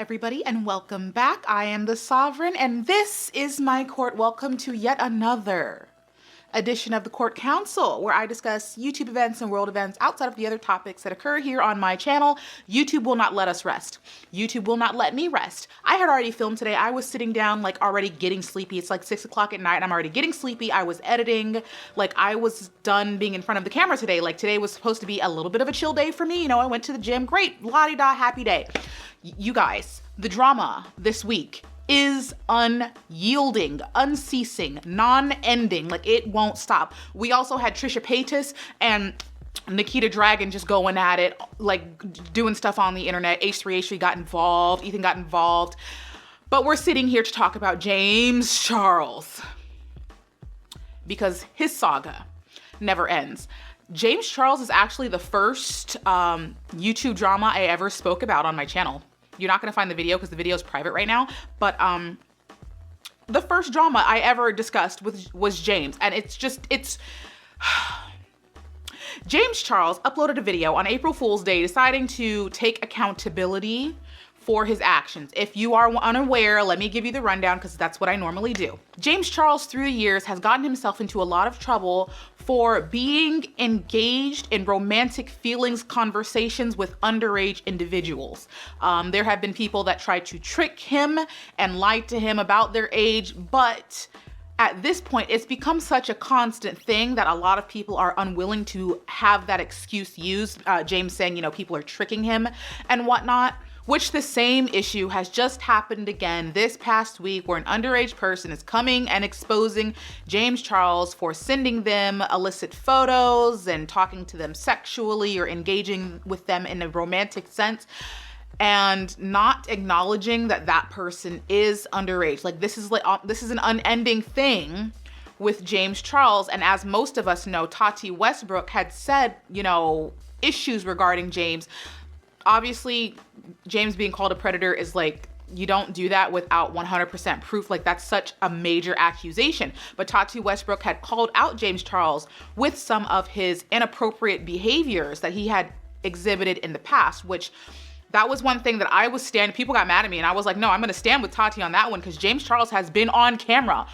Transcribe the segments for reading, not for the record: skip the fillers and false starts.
everybody, and welcome back. I am the Sovereign, and this is my court. Welcome to yet another edition of the Court Council, where I discuss YouTube events and world events outside of the other topics that occur here on my channel. YouTube will not let us rest. YouTube will not let me rest. I had already filmed today. I was sitting down, like, already getting sleepy. It's like 6 o'clock at night, and I'm already getting sleepy. I was editing. Like, I was done being in front of the camera today. Like, today was supposed to be a little bit of a chill day for me. You know, I went to the gym. Great. La-di-da, happy day. You guys, the drama this week is unyielding, unceasing, non-ending. Like, it won't stop. We also had Trisha Paytas and Nikita Dragon just going at it, like doing stuff on the internet. H3H3 got involved, Ethan got involved. But we're sitting here to talk about James Charles because his saga never ends. James Charles is actually the first YouTube drama I ever spoke about on my channel. You're not gonna find the video because the video is private right now, but the first drama I ever discussed was James, and it's James Charles uploaded a video on April Fool's Day deciding to take accountability for his actions. If you are unaware, let me give you the rundown because that's what I normally do. James Charles, through the years, has gotten himself into a lot of trouble for being engaged in romantic feelings conversations with underage individuals. There have been people that tried to trick him and lied to him about their age, but at this point, it's become such a constant thing that a lot of people are unwilling to have that excuse used. James saying, you know, people are tricking him and whatnot. Which the same issue has just happened again this past week, where an underage person is coming and exposing James Charles for sending them illicit photos and talking to them sexually or engaging with them in a romantic sense, and not acknowledging that that person is underage. Like, this is an unending thing with James Charles. And as most of us know, Tati Westbrook had said, you know, issues regarding James. Obviously, James being called a predator is like, you don't do that without 100% proof. Like, that's such a major accusation. But Tati Westbrook had called out James Charles with some of his inappropriate behaviors that he had exhibited in the past, which that was one thing that I was standing, people got mad at me, and I was like, no, I'm gonna stand with Tati on that one, because James Charles has been on camera.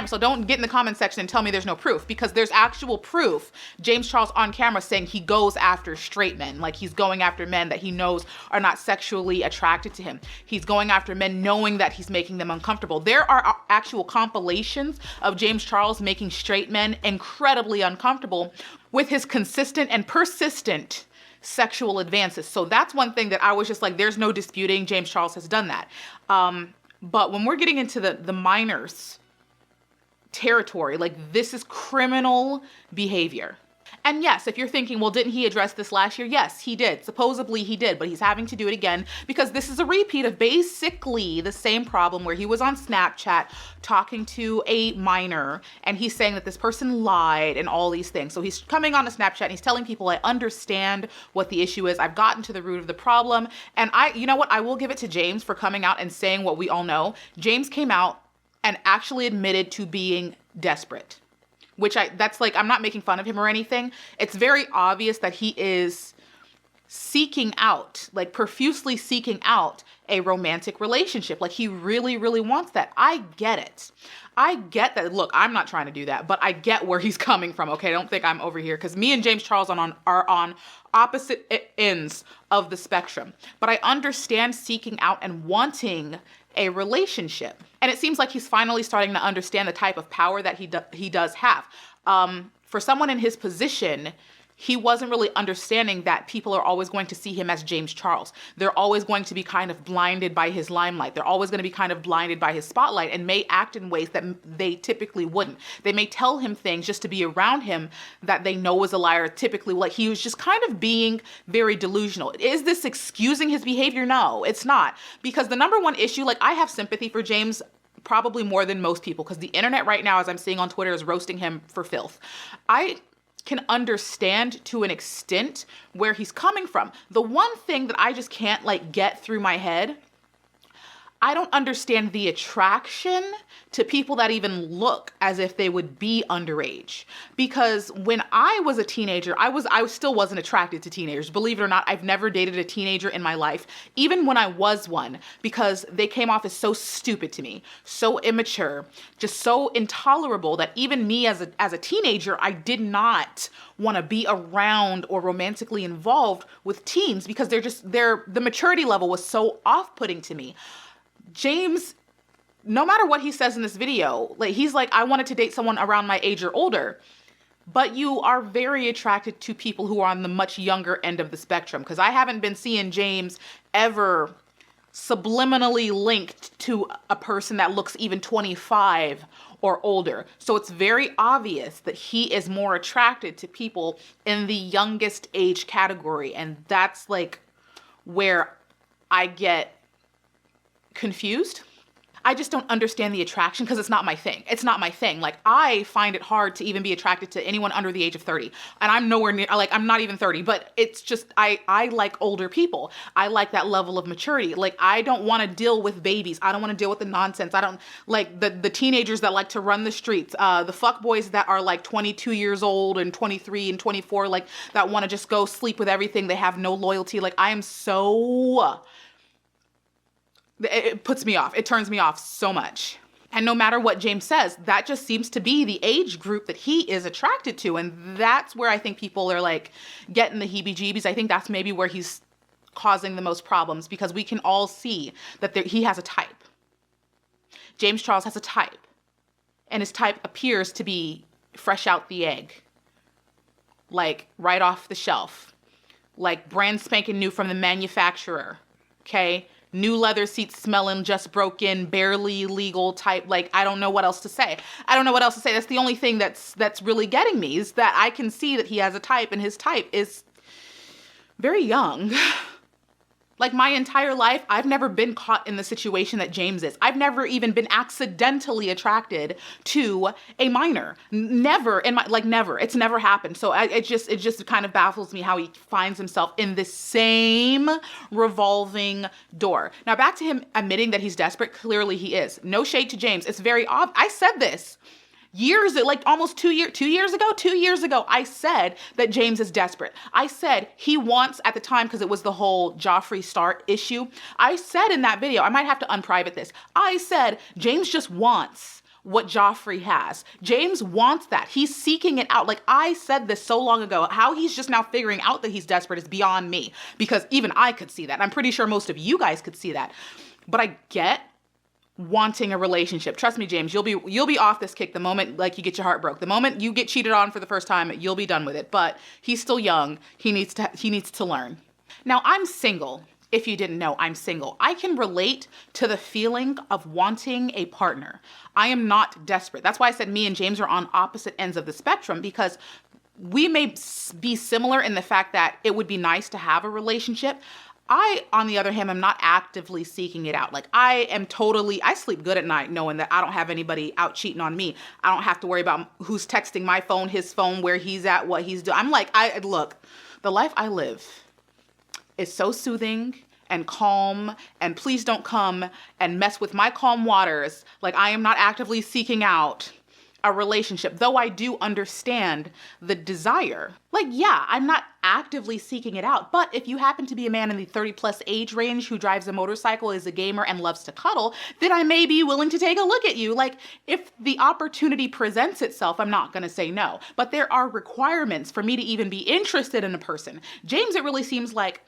So don't get in the comment section and tell me there's no proof, because there's actual proof. James Charles on camera saying he goes after straight men. Like, he's going after men that he knows are not sexually attracted to him. He's going after men knowing that he's making them uncomfortable. There are actual compilations of James Charles making straight men incredibly uncomfortable with his consistent and persistent sexual advances. So that's one thing that I was just like, there's no disputing James Charles has done that. But when we're getting into the minors territory, like, this is criminal behavior. And yes, if you're thinking, well, didn't he address this last year? Yes, he did. Supposedly he did, but he's having to do it again because this is a repeat of basically the same problem where he was on Snapchat talking to a minor, and he's saying that this person lied and all these things. So he's coming on to Snapchat and he's telling people, I understand what the issue is. I've gotten to the root of the problem. And you know what? I will give it to James for coming out and saying what we all know. James came out and actually admitted to being desperate, which that's like, I'm not making fun of him or anything. It's very obvious that he is seeking out, like profusely seeking out a romantic relationship. Like, he really, really wants that. I get it. I get that. Look, I'm not trying to do that, but I get where he's coming from. Okay, don't think I'm over here, because me and James Charles are on opposite ends of the spectrum. But I understand seeking out and wanting a relationship. And it seems like he's finally starting to understand the type of power that he does have. For someone in his position, he wasn't really understanding that people are always going to see him as James Charles. They're always going to be kind of blinded by his limelight. They're always going to be kind of blinded by his spotlight and may act in ways that they typically wouldn't. They may tell him things just to be around him that they know is a liar. Typically, like, he was just kind of being very delusional. Is this excusing his behavior? No, it's not. Because the number one issue, like, I have sympathy for James probably more than most people, because the internet right now, as I'm seeing on Twitter, is roasting him for filth. I can understand to an extent where he's coming from. The one thing that I just can't, like, get through my head, I don't understand the attraction to people that even look as if they would be underage. Because when I was a teenager, I still wasn't attracted to teenagers. Believe it or not, I've never dated a teenager in my life, even when I was one, because they came off as so stupid to me, so immature, just so intolerable that even me as a teenager, I did not want to be around or romantically involved with teens because the maturity level was so off-putting to me. James, no matter what he says in this video, like he's like, I wanted to date someone around my age or older, but you are very attracted to people who are on the much younger end of the spectrum. Because I haven't been seeing James ever subliminally linked to a person that looks even 25 or older. So it's very obvious that he is more attracted to people in the youngest age category. And that's like where I get confused. I just don't understand the attraction because it's not my thing. It's not my thing. Like, I find it hard to even be attracted to anyone under the age of 30. And I'm nowhere near, like, I'm not even 30, but it's just, I like older people. I like that level of maturity. Like, I don't want to deal with babies. I don't want to deal with the nonsense. I don't like the teenagers that like to run the streets, the fuck boys that are like 22 years old and 23 and 24, like that want to just go sleep with everything. They have no loyalty. Like, I am so... It puts me off. It turns me off so much. And no matter what James says, that just seems to be the age group that he is attracted to. And that's where I think people are like getting the heebie-jeebies. I think that's maybe where he's causing the most problems because we can all see that he has a type. James Charles has a type. And his type appears to be fresh out the egg. Like right off the shelf. Like brand spanking new from the manufacturer. Okay? New leather seats smelling, just broken, barely legal type. Like, I don't know what else to say. That's the only thing that's really getting me is that I can see that he has a type and his type is very young. Like my entire life, I've never been caught in the situation that James is. I've never even been accidentally attracted to a minor. Never never. It's never happened. So it just kind of baffles me how he finds himself in this same revolving door. Now back to him admitting that he's desperate. Clearly he is. No shade to James. It's very obvious. I said this. Almost 2 years ago, I said that James is desperate. I said he wants, at the time, because it was the whole Joffrey Start issue, I said in that video, I might have to unprivate this, I said James just wants what Joffrey has. James wants that. He's seeking it out. Like, I said this so long ago. How he's just now figuring out that he's desperate is beyond me, because even I could see that. I'm pretty sure most of you guys could see that. But I get wanting a relationship. Trust me, James, you'll be off this kick the moment like you get your heart broke. The moment you get cheated on for the first time, you'll be done with it. But he's still young. He needs to learn. Now, I'm single. If you didn't know, I'm single. I can relate to the feeling of wanting a partner. I am not desperate. That's why I said me and James are on opposite ends of the spectrum, because we may be similar in the fact that it would be nice to have a relationship. I, on the other hand, am not actively seeking it out. Like, I sleep good at night knowing that I don't have anybody out cheating on me. I don't have to worry about who's texting my phone, his phone, where he's at, what he's doing. I'm like, look, the life I live is so soothing and calm, and please don't come and mess with my calm waters. Like, I am not actively seeking out a relationship, though I do understand the desire. Like, yeah, I'm not actively seeking it out, but if you happen to be a man in the 30+ age range who drives a motorcycle, is a gamer, and loves to cuddle, then I may be willing to take a look at you. Like, if the opportunity presents itself, I'm not gonna say no, but there are requirements for me to even be interested in a person. James, it really seems like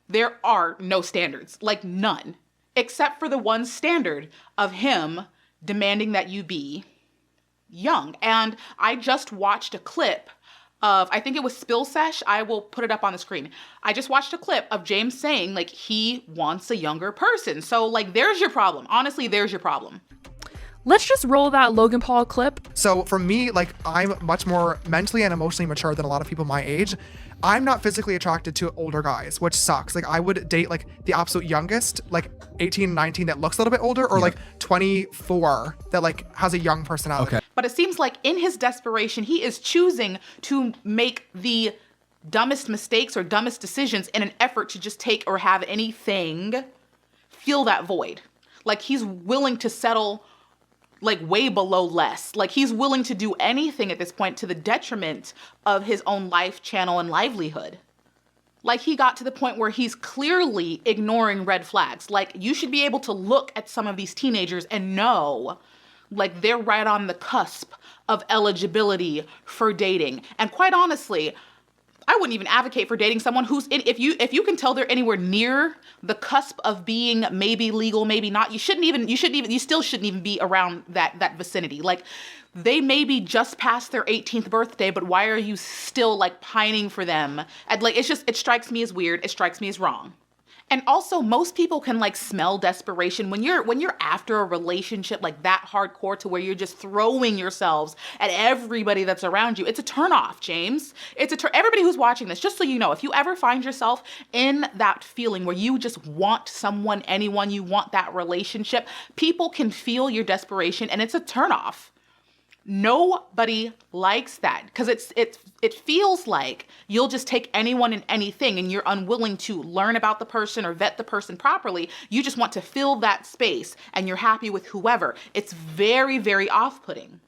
there are no standards, like none, except for the one standard of him demanding that you be young. And I just watched a clip of, I think it was Spill Sesh. I will put it up on the screen. I just watched a clip of James saying like he wants a younger person. So like, there's your problem. Honestly, there's your problem. Let's just roll that Logan Paul clip. So for me, like, I'm much more mentally and emotionally mature than a lot of people my age. I'm not physically attracted to older guys, which sucks. Like, I would date like the absolute youngest, like 18, 19 that looks a little bit older, or like 24 that like has a young personality. Okay. But it seems like in his desperation, he is choosing to make the dumbest mistakes or dumbest decisions in an effort to just take or have anything fill that void. Like he's willing to settle like way below less. Like he's willing to do anything at this point to the detriment of his own life channel and livelihood. Like he got to the point where he's clearly ignoring red flags. Like you should be able to look at some of these teenagers and know like they're right on the cusp of eligibility for dating. And quite honestly, I wouldn't even advocate for dating someone who's in, if you can tell they're anywhere near the cusp of being maybe legal, maybe not, you still shouldn't even be around that vicinity. Like they may be just past their 18th birthday, but why are you still like pining for them? And like, it strikes me as weird. It strikes me as wrong. And also most people can like smell desperation when you're after a relationship like that hardcore to where you're just throwing yourselves at everybody that's around you. It's a turnoff, James. Everybody who's watching this, just so you know, if you ever find yourself in that feeling where you just want someone, anyone, you want that relationship, people can feel your desperation and it's a turnoff. Nobody likes that because it feels like you'll just take anyone and anything and you're unwilling to learn about the person or vet the person properly. You just want to fill that space and you're happy with whoever. It's very, very off-putting.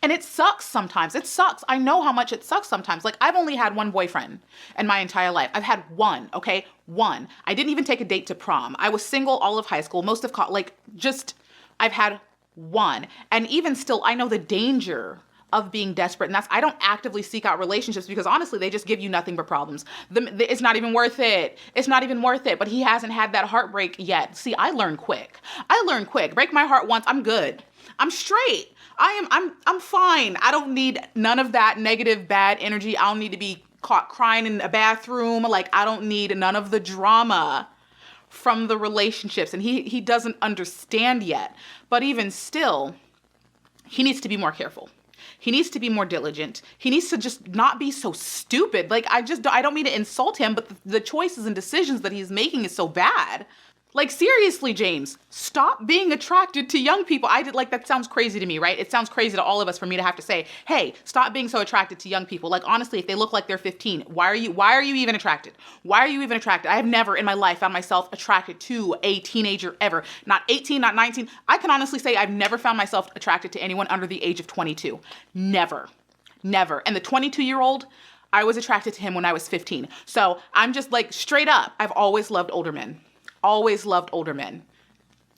And it sucks sometimes. It sucks. I know how much it sucks sometimes. Like I've only had one boyfriend in my entire life. I've had one, okay? One. I didn't even take a date to prom. I was single all of high school, most of college, I've had one. And even still, I know the danger of being desperate. And I don't actively seek out relationships because honestly, they just give you nothing but problems. It's not even worth it. It's not even worth it. But he hasn't had that heartbreak yet. See, I learn quick. Break my heart once, I'm good. I'm straight. I'm fine. I don't need none of that negative, bad energy. I don't need to be caught crying in a bathroom. Like I don't need none of the drama from the relationships. And he doesn't understand yet. But even still, he needs to be more careful. He needs to be more diligent. He needs to just not be so stupid. Like I don't mean to insult him, but the choices and decisions that he's making is so bad. Like seriously, James, stop being attracted to young people. That sounds crazy to me, right? It sounds crazy to all of us for me to have to say, hey, stop being so attracted to young people. Like honestly, if they look like they're 15, why are you even attracted? Why are you even attracted? I have never in my life found myself attracted to a teenager ever. Not 18, not 19. I can honestly say I've never found myself attracted to anyone under the age of 22. Never. And the 22-year-old, I was attracted to him when I was 15. So I'm just like straight up, I've always loved older men. Always loved older men.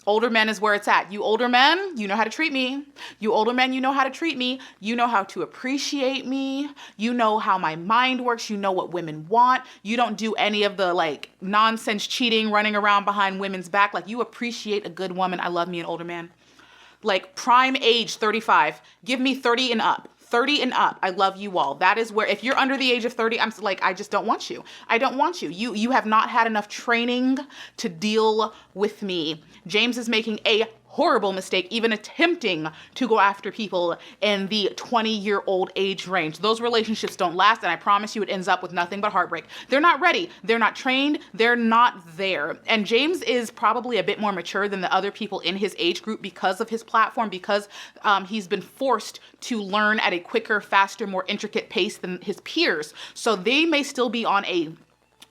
Older men is where it's at. You older men, you know how to treat me. You older men, you know how to treat me. You know how to appreciate me. You know how my mind works. You know what women want. You don't do any of the like nonsense cheating, running around behind women's back. Like you appreciate a good woman. I love me an older man. Like prime age 35. Give me 30 and up. 30 and up. I love you all. That is where, if you're under the age of 30, I'm like, I just don't want you. I don't want you. You have not had enough training to deal with me. James is making a horrible mistake, even attempting to go after people in the 20-year-old age range. Those relationships don't last, and I promise you it ends up with nothing but heartbreak. They're not ready. They're not trained. They're not there. And James is probably a bit more mature than the other people in his age group because of his platform, because he's been forced to learn at a quicker, faster, more intricate pace than his peers. So they may still be on a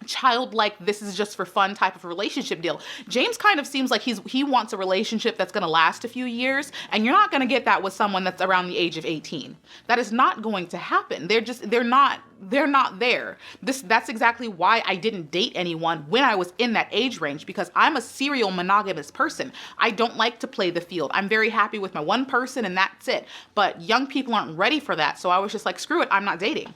childlike, this is just for fun type of relationship deal. James kind of seems like he wants a relationship that's going to last a few years, and you're not going to get that with someone that's around the age of 18. That is not going to happen. They're not there. That's exactly why I didn't date anyone when I was in that age range, because I'm a serial monogamous person. I don't like to play the field. I'm very happy with my one person and that's it. But young people aren't ready for that. So I was just like, screw it. I'm not dating.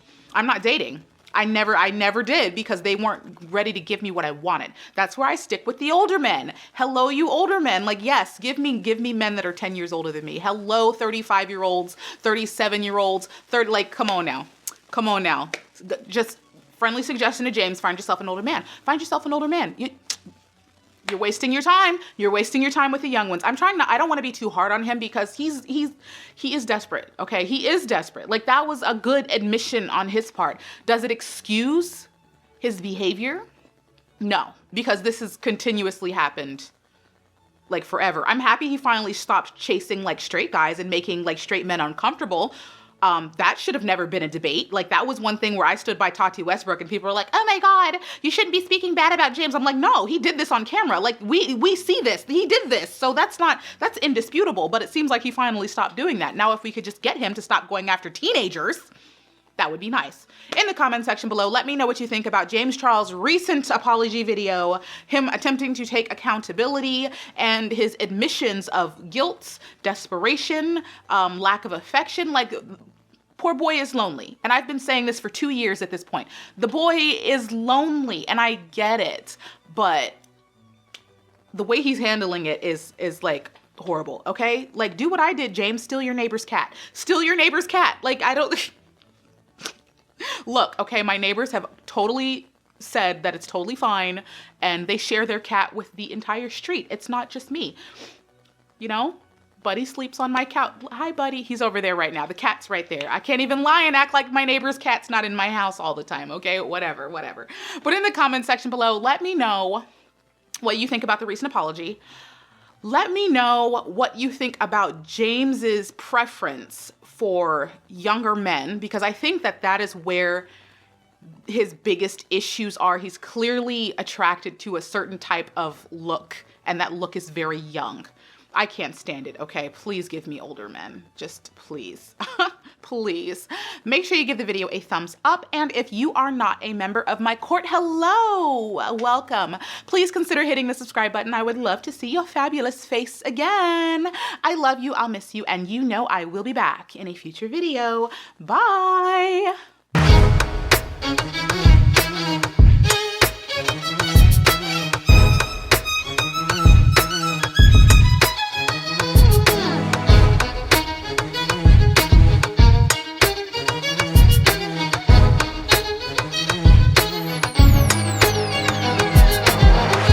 I never did, because they weren't ready to give me what I wanted. That's where I stick with the older men. Hello, you older men. Like, yes, give me men that are 10 years older than me. Hello, 35-year-olds, 37-year-olds, like, come on now. Just friendly suggestion to James, find yourself an older man. Find yourself an older man. You're wasting your time. You're wasting your time with the young ones. I don't want to be too hard on him, because he is desperate. Okay. He is desperate. Like, that was a good admission on his part. Does it excuse his behavior? No, because this has continuously happened like forever. I'm happy he finally stopped chasing like straight guys and making like straight men uncomfortable. That should have never been a debate. Like, that was one thing where I stood by Tati Westbrook and people were like, oh my God, you shouldn't be speaking bad about James. I'm like, no, he did this on camera. Like, we see this, he did this. So that's indisputable, but it seems like he finally stopped doing that. Now, if we could just get him to stop going after teenagers, that would be nice. In the comment section below, let me know what you think about James Charles' recent apology video, him attempting to take accountability, and his admissions of guilt, desperation, lack of affection. Like, poor boy is lonely. And I've been saying this for 2 years at this point. The boy is lonely, and I get it. But the way he's handling it is like horrible, okay? Like, do what I did, James. Steal your neighbor's cat. Steal your neighbor's cat. Like, I don't... Look, okay, my neighbors have totally said that it's totally fine, and they share their cat with the entire street. It's not just me. You know? Buddy sleeps on my couch. Hi, Buddy. He's over there right now. The cat's right there. I can't even lie and act like my neighbor's cat's not in my house all the time, okay? Whatever. But in the comment section below, let me know what you think about the recent apology. Let me know what you think about James's preference for younger men, because I think that is where his biggest issues are. He's clearly attracted to a certain type of look, and that look is very young. I can't stand it, okay? Please give me older men. Just please. Please. Make sure you give the video a thumbs up, and if you are not a member of my court, hello! Welcome. Please consider hitting the subscribe button. I would love to see your fabulous face again. I love you, I'll miss you, and you know I will be back in a future video. Bye!